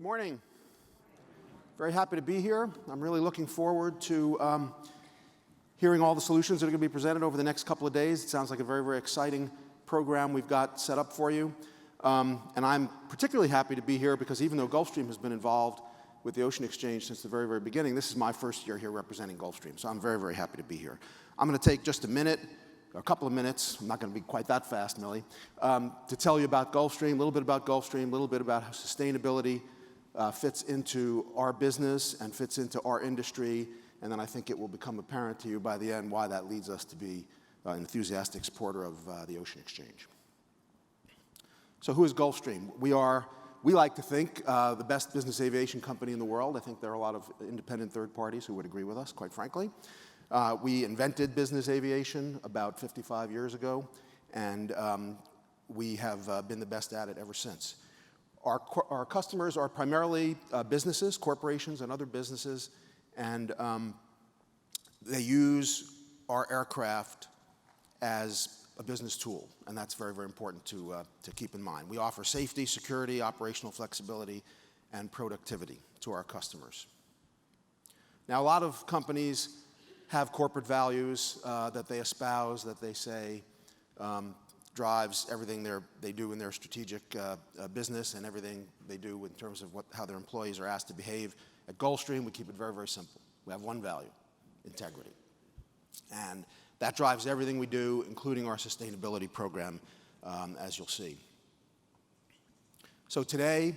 Good morning. Very happy to be here. I'm really looking forward to hearing all the solutions that are going to be presented over the next couple of days. It sounds like a very, very exciting program we've got set up for you. And I'm particularly happy to be here because even though Gulfstream has been involved with the Ocean Exchange since the very, very beginning, this is my first year here representing Gulfstream. So I'm very, very happy to be here. I'm going to take just a couple of minutes, I'm not going to be quite that fast, Millie, to tell you about Gulfstream, a little bit about Gulfstream, a little bit about how sustainability fits into our business and fits into our industry, and then I think it will become apparent to you by the end why that leads us to be an enthusiastic supporter of the Ocean Exchange. So who is Gulfstream? We like to think the best business aviation company in the world. I think there are a lot of independent third parties who would agree with us, quite frankly. We invented business aviation about 55 years ago, and we have been the best at it ever since. Our customers are primarily businesses, corporations, and other businesses, and they use our aircraft as a business tool, and that's very, very important to keep in mind. We offer safety, security, operational flexibility, and productivity to our customers. Now, a lot of companies have corporate values that they espouse, that they say drives everything they do in their strategic business and everything they do in terms of how their employees are asked to behave. At Gulfstream, we keep it very, very simple. We have one value: integrity. And that drives everything we do, including our sustainability program, as you'll see. So today,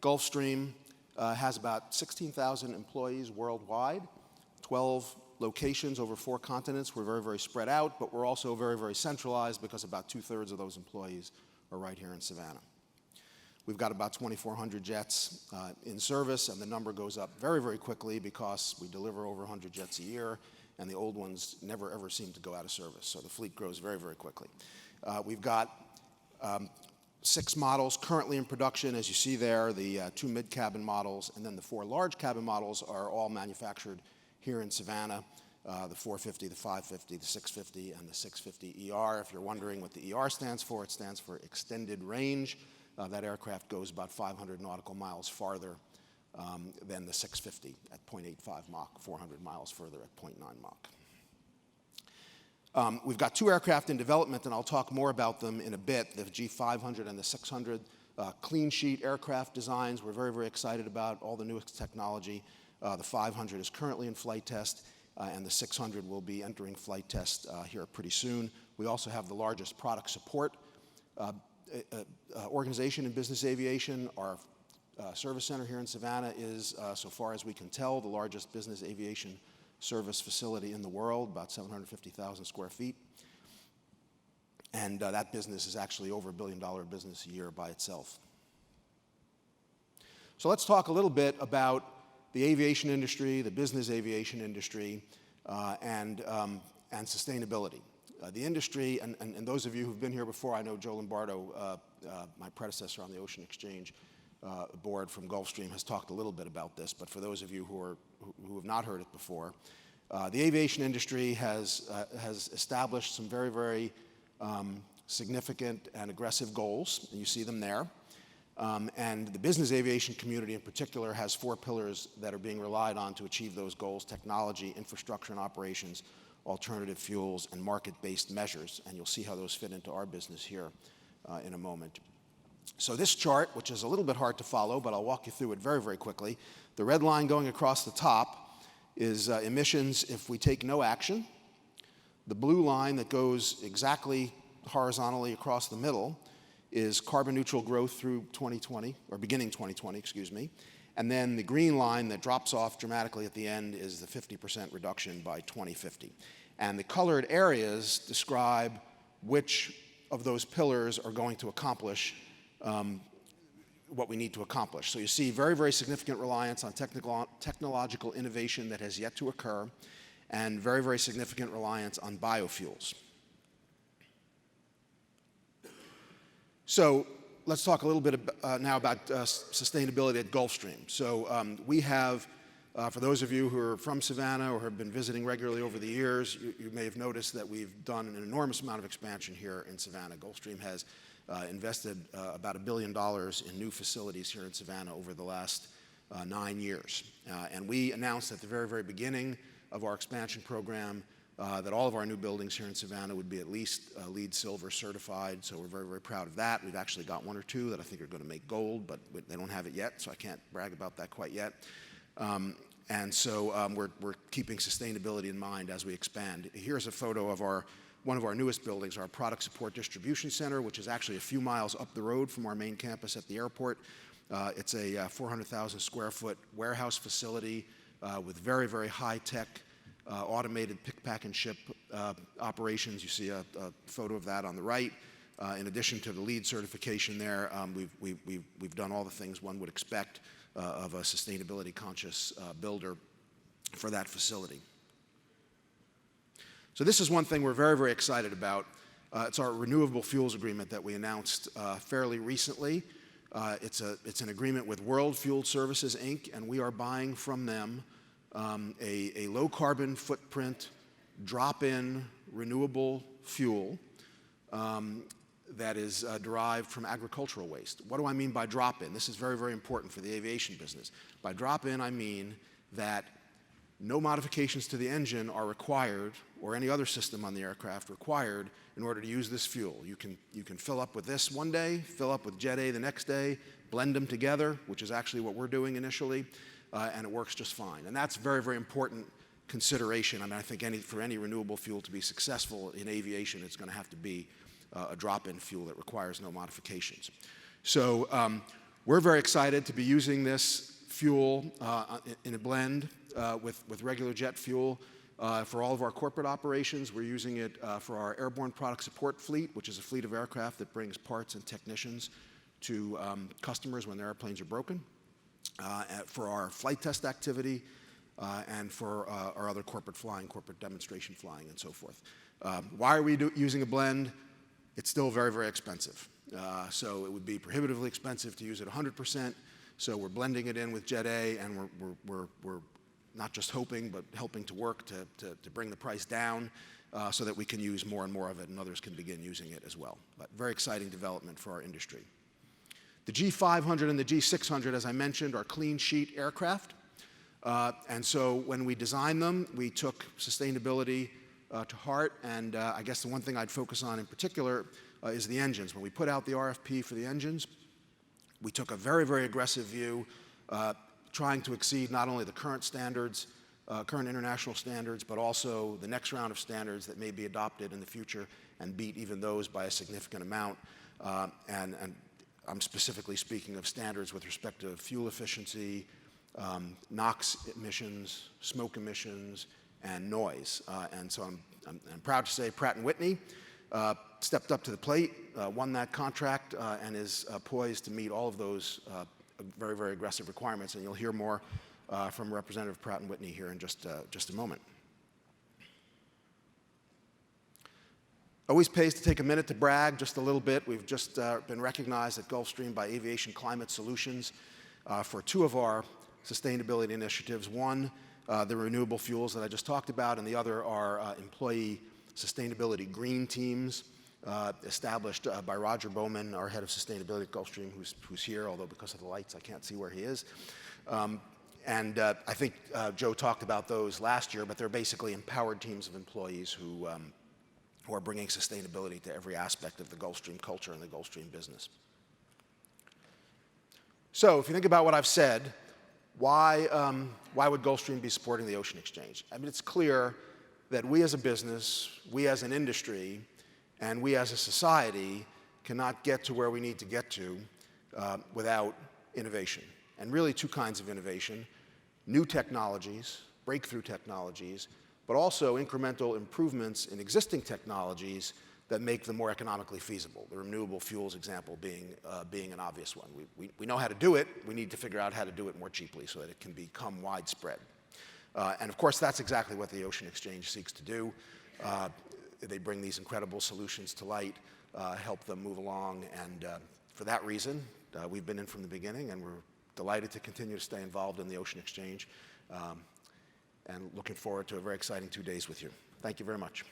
Gulfstream has about 16,000 employees worldwide, 12 locations over 4 continents. We're very, very spread out, but we're also very, very centralized because about 2/3 of those employees are right here in Savannah. We've got about 2,400 jets in service, and the number goes up very, very quickly because we deliver over 100 jets a year, and the old ones never, ever seem to go out of service. So the fleet grows very, very quickly. We've got 6 models currently in production, as you see there, the 2 mid-cabin models, and then the 4 large cabin models are all manufactured here in Savannah, the 450, the 550, the 650, and the 650 ER. If you're wondering what the ER stands for, it stands for extended range. That aircraft goes about 500 nautical miles farther than the 650 at 0.85 Mach, 400 miles further at 0.9 Mach. We've got 2 aircraft in development, and I'll talk more about them in a bit, the G500 and the 600. Clean sheet aircraft designs we're very, very excited about, all the newest technology. The 500 is currently in flight test, and the 600 will be entering flight test here pretty soon. We also have the largest product support organization in business aviation. Our service center here in Savannah is, so far as we can tell, the largest business aviation service facility in the world, about 750,000 square feet. And that business is actually over $1 billion business a year by itself. So let's talk a little bit about the aviation industry, the business aviation industry, and sustainability. The industry, and those of you who've been here before, I know Joe Lombardo, my predecessor on the Ocean Exchange board from Gulfstream, has talked a little bit about this, but for those of you who have not heard it before, the aviation industry has established some very, very significant and aggressive goals, and you see them there. And the business aviation community in particular has 4 pillars that are being relied on to achieve those goals: technology, infrastructure and operations, alternative fuels, and market-based measures. And you'll see how those fit into our business here in a moment. So this chart, which is a little bit hard to follow, but I'll walk you through it very, very quickly. The red line going across the top is emissions if we take no action. The blue line that goes exactly horizontally across the middle is carbon neutral growth through 2020, or beginning 2020, excuse me. And then the green line that drops off dramatically at the end is the 50% reduction by 2050. And the colored areas describe which of those pillars are going to accomplish what we need to accomplish. So you see very, very significant reliance on technological innovation that has yet to occur, and very, very significant reliance on biofuels. So let's talk a little bit now about sustainability at Gulfstream. So we have, for those of you who are from Savannah or have been visiting regularly over the years, you may have noticed that we've done an enormous amount of expansion here in Savannah. Gulfstream has invested about $1 billion in new facilities here in Savannah over the last 9 years. And we announced at the very, very beginning of our expansion program that all of our new buildings here in Savannah would be at least LEED Silver certified, so we're very, very proud of that. We've actually got 1 or 2 that I think are going to make gold, but they don't have it yet, so I can't brag about that quite yet. And so we're keeping sustainability in mind as we expand. Here's a photo of one of our newest buildings, our Product Support Distribution Center, which is actually a few miles up the road from our main campus at the airport. It's a 400,000 square foot warehouse facility with very, very high-tech automated pick, pack, and ship operations. You see a photo of that on the right. In addition to the LEED certification there, we've done all the things one would expect of a sustainability conscious builder for that facility. So this is one thing we're very, very excited about. It's our renewable fuels agreement that we announced fairly recently. It's an agreement with World Fuel Services, Inc., and we are buying from them a low carbon footprint, drop-in renewable fuel that is derived from agricultural waste. What do I mean by drop-in? This is very, very important for the aviation business. By drop-in, I mean that no modifications to the engine are required, or any other system on the aircraft required, in order to use this fuel. You can fill up with this one day, fill up with Jet A the next day, blend them together, which is actually what we're doing initially, and it works just fine. And that's very, very important consideration. I mean, I think for any renewable fuel to be successful in aviation, it's going to have to be a drop-in fuel that requires no modifications. So we're very excited to be using this fuel in a blend with regular jet fuel for all of our corporate operations. We're using it for our airborne product support fleet, which is a fleet of aircraft that brings parts and technicians to customers when their airplanes are broken, for our flight test activity, and for our other corporate flying, corporate demonstration flying, and so forth. Why are we using a blend? It's still very, very expensive. So it would be prohibitively expensive to use it 100%. So we're blending it in with Jet A, and we're not just hoping, but helping to work to bring the price down so that we can use more and more of it and others can begin using it as well. But very exciting development for our industry. The G500 and the G600, as I mentioned, are clean sheet aircraft. And so when we designed them, we took sustainability to heart. And I guess the one thing I'd focus on in particular is the engines. When we put out the RFP for the engines, we took a very, very aggressive view, trying to exceed not only the current standards, current international standards, but also the next round of standards that may be adopted in the future and beat even those by a significant amount. And I'm specifically speaking of standards with respect to fuel efficiency, NOx emissions, smoke emissions, and noise. And so I'm proud to say Pratt & Whitney stepped up to the plate, won that contract, and is poised to meet all of those very, very aggressive requirements. And you'll hear more from Representative Pratt & Whitney here in just a moment. Always pays to take a minute to brag just a little bit. We've just been recognized at Gulfstream by Aviation Climate Solutions for 2 of our sustainability initiatives. One, the renewable fuels that I just talked about, and the other are employee sustainability green teams established by Roger Bowman, our head of sustainability at Gulfstream, who's here, although because of the lights I can't see where he is. And I think Joe talked about those last year, but they're basically empowered teams of employees who are bringing sustainability to every aspect of the Gulfstream culture and the Gulfstream business. So if you think about what I've said, why would Gulfstream be supporting the Ocean Exchange? I mean, it's clear that we as a business, we as an industry, and we as a society cannot get to where we need to get to without innovation. And really 2 kinds of innovation: new technologies, breakthrough technologies, but also incremental improvements in existing technologies that make them more economically feasible. The renewable fuels example being an obvious one. We know how to do it. We need to figure out how to do it more cheaply so that it can become widespread. And of course, that's exactly what the Ocean Exchange seeks to do. They bring these incredible solutions to light, help them move along, and for that reason, we've been in from the beginning, and we're delighted to continue to stay involved in the Ocean Exchange, and looking forward to a very exciting 2 days with you. Thank you very much.